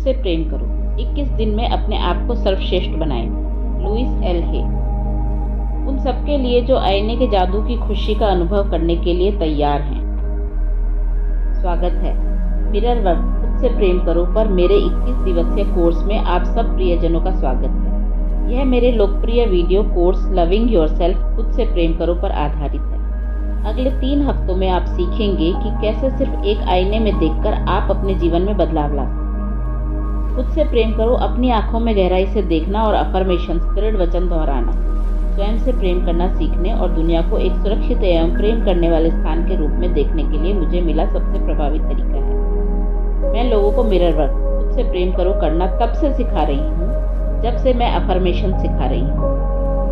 से प्रेम करो, 21 दिन में अपने आप को सर्वश्रेष्ठ बनाएं। लुइस एल हे। उन सबके लिए जो आईने के जादू की खुशी का अनुभव करने के लिए तैयार हैं। स्वागत है मिरर वर्क खुद से प्रेम करो पर मेरे 21 दिवसीय कोर्स में आप सब प्रियजनों का स्वागत है। यह मेरे लोकप्रिय वीडियो कोर्स लविंग योरसेल्फ खुद से प्रेम करो पर आधारित है। अगले 3 हफ्तों में आप सीखेंगे कि कैसे सिर्फ एक आईने में देखकर आप अपने जीवन में बदलाव ला सकते हैं। खुद से प्रेम करो अपनी आंखों में गहराई से देखना और अफर्मेशंस दृढ़ वचन दोहराना स्वयं से प्रेम करना सीखने और दुनिया को एक सुरक्षित एवं प्रेम करने वाले स्थान के रूप में देखने के लिए मुझे मिला सबसे प्रभावी तरीका है। मैं लोगों को मिरर वर्क खुद से प्रेम करो करना तब से सिखा रही हूँ जब से मैं अफर्मेशन सिखा रही हूँ।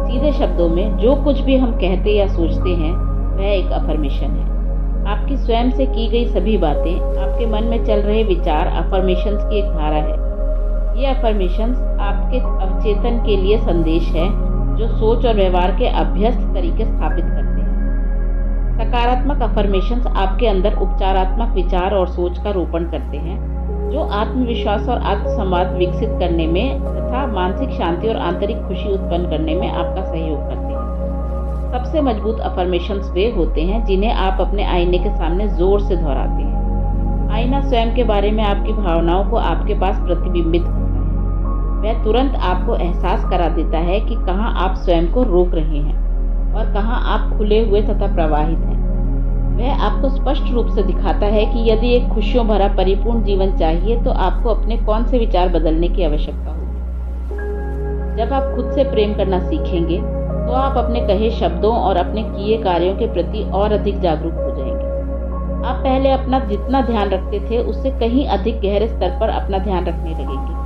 सीधे शब्दों में जो कुछ भी हम कहते या सोचते हैं वह एक अफर्मेशन है। आपकी स्वयं से की गई सभी बातें, आपके मन में चल रहे विचार अफर्मेशंस की एक धारा है। ये अफर्मेशंस आपके अवचेतन के लिए संदेश है जो सोच और व्यवहार के अभ्यस्त तरीके स्थापित करते हैं। सकारात्मक अफर्मेशंस आपके अंदर उपचारात्मक विचार और सोच का रोपण करते हैं जो आत्मविश्वास और आत्मसंवाद विकसित करने में तथा मानसिक शांति और आंतरिक खुशी उत्पन्न करने में आपका सहयोग करते हैं। सबसे मजबूत अफर्मेशंस वे होते हैं जिन्हें आप अपने आईने के सामने जोर से दोहराते हैं। आईना स्वयं के बारे में आपकी भावनाओं को आपके पास प्रतिबिंबित करता है। वह तुरंत आपको एहसास करा देता है कि कहाँ आप स्वयं को रोक रहे हैं और कहाँ आप खुले हुए तथा प्रवाहित हैं। वह आपको स्पष्ट रूप से दिखाता है कि यदि एक खुशियों भरा परिपूर्ण जीवन चाहिए तो आपको अपने कौन से विचार बदलने की आवश्यकता होगी। जब आप खुद से प्रेम करना सीखेंगे तो आप अपने कहे शब्दों और अपने किए कार्यों के प्रति और अधिक जागरूक हो जाएंगे। आप पहले अपना जितना ध्यान रखते थे उससे कहीं अधिक गहरे स्तर पर अपना ध्यान रखने लगेंगे।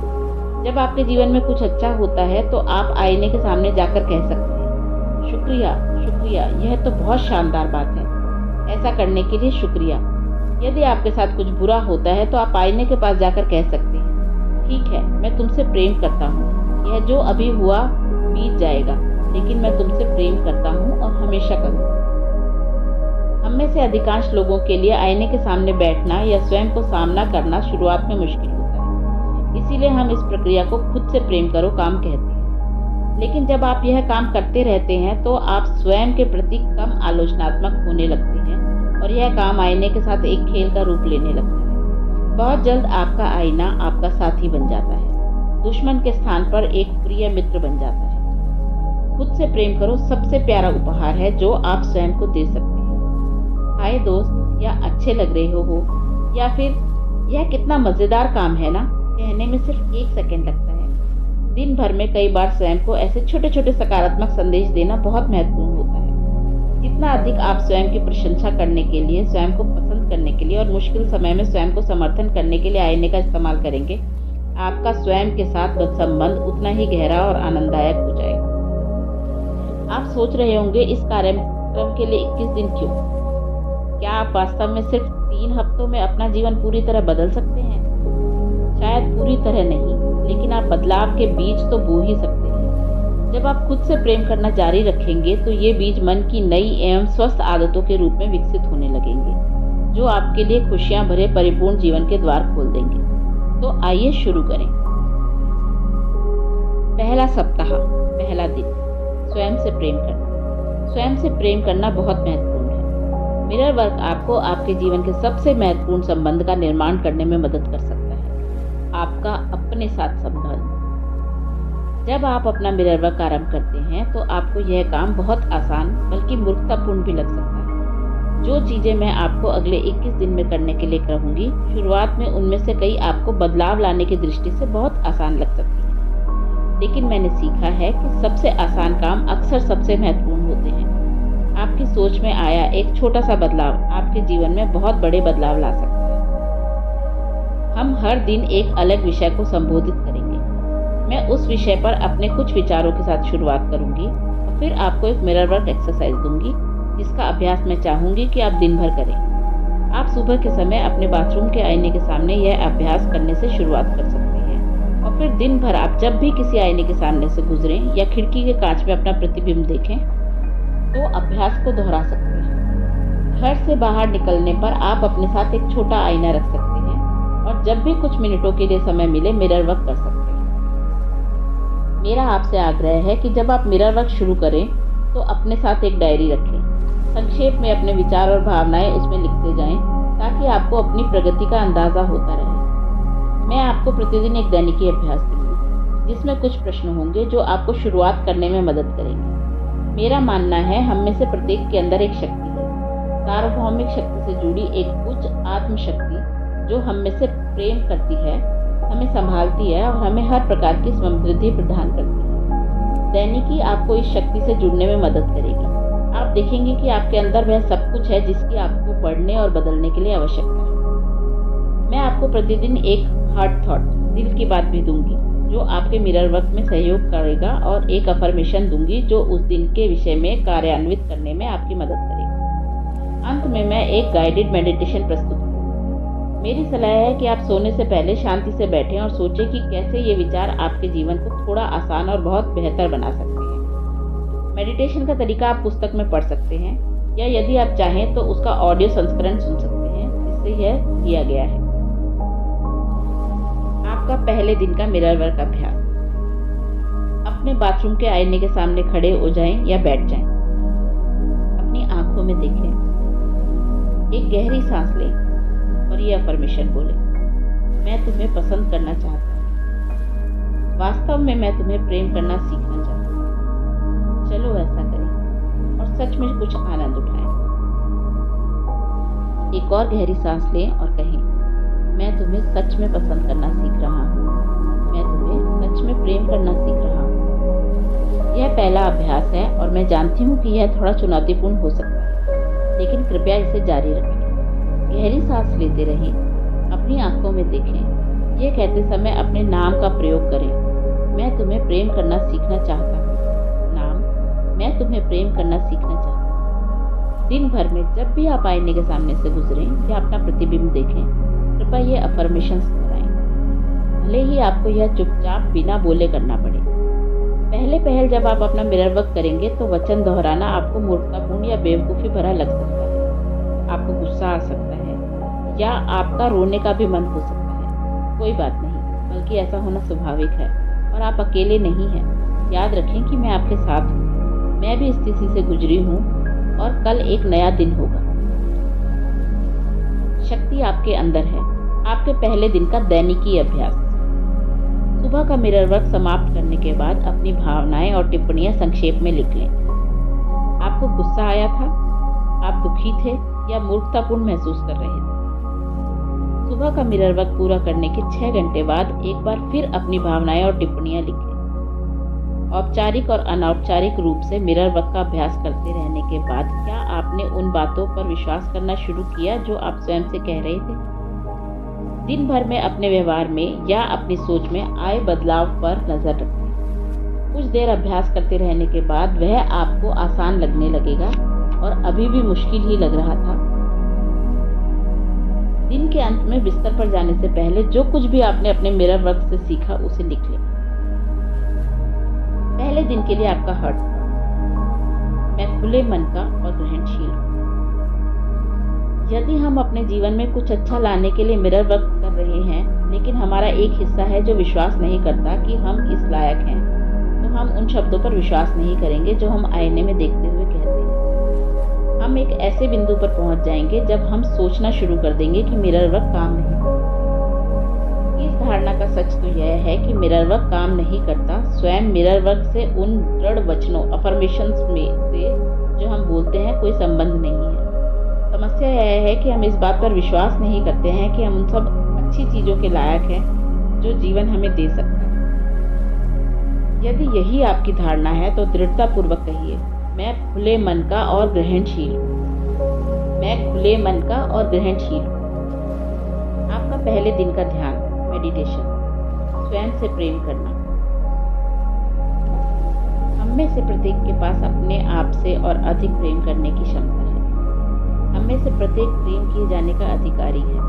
जब आपके जीवन में कुछ अच्छा होता है तो आप आईने के सामने जाकर कह सकते हैं, शुक्रिया शुक्रिया, यह तो बहुत शानदार बात है, ऐसा करने के लिए शुक्रिया। यदि आपके साथ कुछ बुरा होता है तो आप आईने के पास जाकर कह सकते हैं, ठीक है, मैं तुमसे प्रेम करता हूँ, यह जो अभी हुआ बीत जाएगा, लेकिन मैं तुमसे प्रेम करता हूँ और हमेशा करूँगा। हम में से अधिकांश लोगों के लिए आईने के सामने बैठना या स्वयं को सामना करना शुरुआत में मुश्किल होता है, इसीलिए हम इस प्रक्रिया को खुद से प्रेम करो काम कहते हैं। लेकिन जब आप यह काम करते रहते हैं तो आप स्वयं के प्रति कम आलोचनात्मक होने लगते हैं और यह काम आईने के साथ एक खेल का रूप लेने लगता है। बहुत जल्द आपका आईना आपका साथी बन जाता है, दुश्मन के स्थान पर एक प्रिय मित्र बन जाता है। खुद से प्रेम करो सबसे प्यारा उपहार है जो आप स्वयं को दे सकते हैं। हाय दोस्त, या अच्छे लग रहे हो या फिर यह कितना मजेदार काम है ना, कहने में सिर्फ 1 सेकंड लगता है। दिन भर में कई बार स्वयं को ऐसे छोटे छोटे सकारात्मक संदेश देना बहुत महत्वपूर्ण होता है। जितना अधिक आप स्वयं की प्रशंसा करने के लिए, स्वयं को पसंद करने के लिए और मुश्किल समय में स्वयं को समर्थन करने के लिए आईने का इस्तेमाल करेंगे, आपका स्वयं के साथ संबंध उतना ही गहरा और आनंददायक हो जाएगा। आप सोच रहे होंगे इस कार्यक्रम के लिए 21 दिन क्यों? क्या आप वास्तव में सिर्फ 3 हफ्तों में अपना जीवन पूरी तरह बदल सकते हैं? शायद पूरी तरह नहीं, लेकिन आप बदलाव के बीज तो बो ही सकते हैं। जब आप खुद से प्रेम करना जारी रखेंगे तो ये बीज मन की नई एवं स्वस्थ आदतों के रूप में विकसित होने लगेंगे जो आपके लिए खुशियां भरे परिपूर्ण जीवन के द्वार खोल देंगे। तो आइए शुरू करें। पहला सप्ताह, पहला दिन, स्वयं से प्रेम करना। स्वयं से प्रेम करना बहुत महत्वपूर्ण है। मिरर वर्क आपको आपके जीवन के सबसे महत्वपूर्ण संबंध का निर्माण करने में मदद कर सकता है, आपका अपने साथ संबंध। जब आप अपना मिरर वर्क आरंभ करते हैं तो आपको यह काम बहुत आसान बल्कि मूर्खतापूर्ण भी लग सकता है। जो चीज़ें मैं आपको अगले 21 दिन में करने के लिए कहूँगी, शुरुआत में उनमें से कई आपको बदलाव लाने की दृष्टि से बहुत आसान लग सकती हैं, लेकिन मैंने सीखा है कि सबसे आसान काम अक्सर सबसे महत्वपूर्ण होते हैं। आपकी सोच में आया एक छोटा सा बदलाव आपके जीवन में बहुत बड़े बदलाव ला सकता है। हम हर दिन एक अलग विषय को संबोधित करेंगे। मैं उस विषय पर अपने कुछ विचारों के साथ शुरुआत करूंगी और फिर आपको एक मिरर वर्क एक्सरसाइज दूंगी जिसका अभ्यास मैं चाहूंगी कि आप दिन भर करें। आप सुबह के समय अपने बाथरूम के आईने के सामने यह अभ्यास करने से शुरुआत कर सकते हैं और फिर दिन भर आप जब भी किसी आईने के सामने से गुजरें या खिड़की के कांच में अपना प्रतिबिंब देखें तो अभ्यास को दोहरा सकते हैं। घर से बाहर निकलने पर आप अपने साथ एक छोटा आईना रख सकते हैं और जब भी कुछ मिनटों के लिए समय मिले मिरर वर्क कर सकते हैं। मेरा आपसे आग्रह है कि जब आप मिरर वर्क शुरू करें तो अपने साथ एक डायरी रखें। संक्षेप में अपने विचार और भावनाएं उसमें लिखते जाएं ताकि आपको अपनी प्रगति का अंदाज़ा होता रहे। मैं आपको प्रतिदिन एक दैनिकी अभ्यास दूंगी जिसमें कुछ प्रश्न होंगे जो आपको शुरुआत करने में मदद करेंगे। मेरा मानना है हम में से प्रत्येक के अंदर एक शक्ति है, सार्वभौमिक शक्ति से जुड़ी एक उच्च आत्मशक्ति जो हम में से प्रेम करती है, हमें संभालती है और हमें हर प्रकार की समृद्धि प्रदान करती है। दैनिकी आपको इस शक्ति से जुड़ने में मदद करेगी। आप देखेंगे कि आपके अंदर वह सब कुछ है जिसकी आपको पढ़ने और बदलने के लिए आवश्यकता है। मैं आपको प्रतिदिन एक हार्ट थॉट, दिल की बात भी दूंगी जो आपके मिरर वर्क में सहयोग करेगा और एक अफर्मेशन दूंगी जो उस दिन के विषय में कार्यान्वित करने में आपकी मदद करेगी। अंत में मैं एक गाइडेड मेडिटेशन प्रस्तुत करूँगी। मेरी सलाह है कि आप सोने से पहले शांति से बैठें और सोचें कि कैसे ये विचार आपके जीवन को थोड़ा आसान और बहुत बेहतर बना सकते हैं। मेडिटेशन का तरीका आप पुस्तक में पढ़ सकते हैं या यदि आप चाहें तो उसका ऑडियो संस्करण सुन सकते हैं जिससे यह किया गया है। आपका पहले दिन का मिरर वर्क अभ्यास। अपने बाथरूम के आईने के सामने खड़े हो जाएं या बैठ जाएं। अपनी आंखों में देखें। एक गहरी सांस लें और ये अफर्मेशन बोलें, मैं तुम्हें पसंद करना चाहता हूँ। वास्तव में मैं तुम्हें प्रेम करना सीखना चाहता हूँ। चलो ऐसा करें और सच में कुछ आनंद उठाएं। एक और गहरी सांस लें और कहें, मैं तुम्हें सच में पसंद करना सीख रहा हूँ। मैं तुम्हें सच में प्रेम करना सीख रहा हूँ। यह पहला अभ्यास है और मैं जानती हूँ कि यह थोड़ा चुनौतीपूर्ण हो सकता है, लेकिन कृपया इसे जारी रखें। गहरी सांस लेते रहें, अपनी आंखों में देखें। यह कहते समय अपने नाम का प्रयोग करें। मैं तुम्हें प्रेम करना सीखना चाहता हूँ। नाम, मैं तुम्हें प्रेम करना सीखना चाहता हूँ। दिन भर में जब भी आप आईने के सामने से गुजरें या अपना प्रतिबिंब देखें, कृपया ये अफर्मेशंस दोहराएं। भले ही आपको यह चुपचाप बिना बोले करना पड़े। पहल जब आप अपना मिरर वर्क करेंगे तो वचन दोहराना आपको मूर्खतापूर्ण या बेवकूफ़ी भरा लग सकता है। आपको गुस्सा आ सकता है या आपका रोने का भी मन हो सकता है। कोई बात नहीं, बल्कि ऐसा होना स्वाभाविक है और आप अकेले नहीं हैं। याद रखें कि मैं आपके साथ हूँ। मैं भी इस स्थिति से गुजरी हूँ और कल एक नया दिन होगा। शक्ति आपके अंदर है। आपके पहले दिन का दैनिकी अभ्यास। सुबह का मिरर वर्क समाप्त करने के बाद अपनी भावनाएं और टिप्पणियां संक्षेप में लिख लें। आपको गुस्सा आया था, आप दुखी थे या मूर्खतापूर्ण महसूस कर रहे थे। सुबह का मिरर वर्क पूरा करने के 6 घंटे बाद एक बार फिर अपनी भावनाएं और टिप्पणियां लिखें। औपचारिक और अनौपचारिक रूप से मिरर वर्क का अभ्यास करते रहने के बाद क्या आपने उन बातों पर विश्वास करना शुरू किया जो आप स्वयं से कह रहे थे? दिन भर में अपने व्यवहार में या अपनी सोच में आए बदलाव पर नजर रखें। कुछ देर अभ्यास करते रहने के बाद वह आपको आसान लगने लगेगा और अभी भी मुश्किल ही लग रहा था। दिन के अंत में बिस्तर पर जाने से पहले जो कुछ भी आपने अपने मिरर वर्क से सीखा उसे लिख लें। पहले दिन के लिए आपका हर्ट, मैं खुले मन का और ग्रहणशील हूँ। यदि हम अपने जीवन में कुछ अच्छा लाने के लिए मिरर वर्क कर रहे हैं, लेकिन हमारा एक हिस्सा है जो विश्वास नहीं करता कि हम इस लायक हैं, तो हम उन शब्दों पर विश्वास नहीं करेंगे जो हम आईने में देखते हुए कहते हैं। हम एक ऐसे बिंदु पर पहुंच जाएंगे जब हम सोचना शुरू कर देंगे कि मिरर वर्क काम नहीं करता। इस धारणा का सच तो यह है कि मिरर वर्क काम नहीं करता स्वयं मिरर वर्क से उन दृढ़ वचनों अफर्मेशंस में से जो हम बोलते हैं कोई संबंध नहीं है। समस्या यह है कि हम इस बात पर विश्वास नहीं करते हैं कि हम उन सब अच्छी चीज़ों के लायक हैं जो जीवन हमें दे सकता है। यदि यही आपकी धारणा है तो दृढ़तापूर्वक कहिए, मैं खुले मन का और ग्रहणशील हूँ। मैं खुले मन का और ग्रहणशील हूँ। आपका पहले दिन का ध्यान, मेडिटेशन, स्वयं से प्रेम करना। हम में से प्रत्येक के पास अपने आप से और अधिक प्रेम करने की क्षमता है। हम में से प्रत्येक प्रेम किए जाने का अधिकारी है।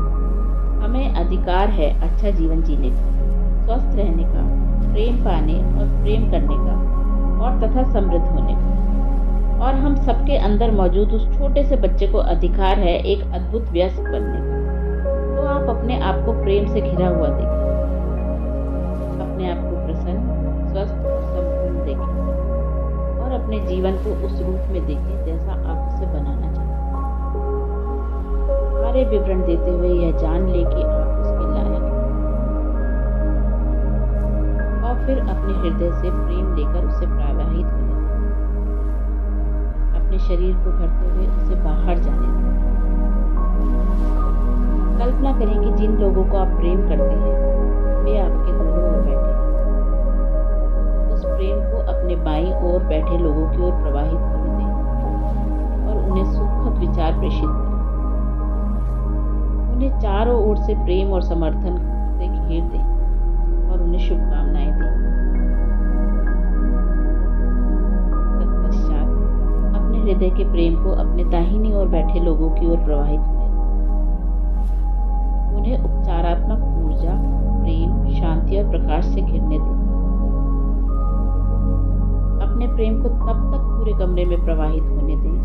हमें अधिकार है अच्छा जीवन जीने का, स्वस्थ रहने का, प्रेम पाने और प्रेम करने का और तथा समृद्ध होने का। और हम सबके अंदर मौजूद उस छोटे से बच्चे को अधिकार है एक अद्भुत वयस्क बनने का। तो आप अपने आप को प्रेम से घिरा हुआ देखें। अपने आप को प्रसन्न, स्वस्थ और संपूर्ण देखें और अपने जीवन को उस रूप में देखें जैसा आप उसे बनाना चाहते हैं। सारे विवरण देते हुए यह जान लें कि आप उसके लायक हैं और फिर अपने हृदय से प्रेम लेकर उसे प्रवाहित करें। अपने शरीर को भरते हुए उसे बाहर जाने दें। कल्पना करें कि जिन लोगों को आप प्रेम करते हैं वे आपके दोनों ओर बैठे हैं। उस प्रेम को अपने बाईं ओर बैठे लोगों की ओर प्रवाहित होने दें और उन्हें सुखद विचार प्रेषित करें। उन्हें चारों ओर से प्रेम और समर्थन से घेर दें और उन्हें शुभकामनाएं दें। तत्पश्चात अपने हृदय के प्रेम को अपने दाहिनी ओर बैठे लोगों की ओर प्रवाहित होने दें। उन्हें उपचारात्मक ऊर्जा, प्रेम, शांति और प्रकाश से घिरने दें। अपने प्रेम को तब तक पूरे कमरे में प्रवाहित होने दें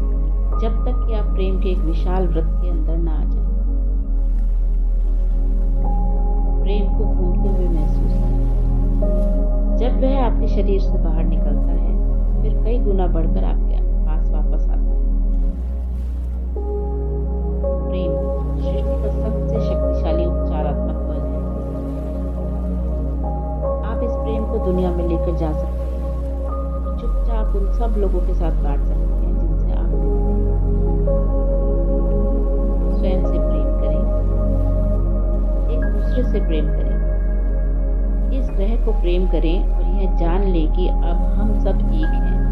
जब तक कि आप प्रेम के एक विशाल वृत्त के अंदर ना आ जाएं। प्रेम को घूमते हुए महसूस करें। जब वह आपके शरीर से बाहर निकलता है, फिर कई गुना बढ़कर आपके पास वापस आता है। प्रेम सृष्टि का सबसे शक्तिशाली उपचारात्मक बल है। आप इस प्रेम को दुनिया में लेकर जा सकते हैं और चुपचाप उन सब लोगों के साथ बांट सकते हैं जिनसे आप मिलते हैं। स्वयं से प्रेम करें, एक दूसरे से प्रेम करें, इस ग्रह को प्रेम करें और यह जान लें कि अब हम सब एक हैं।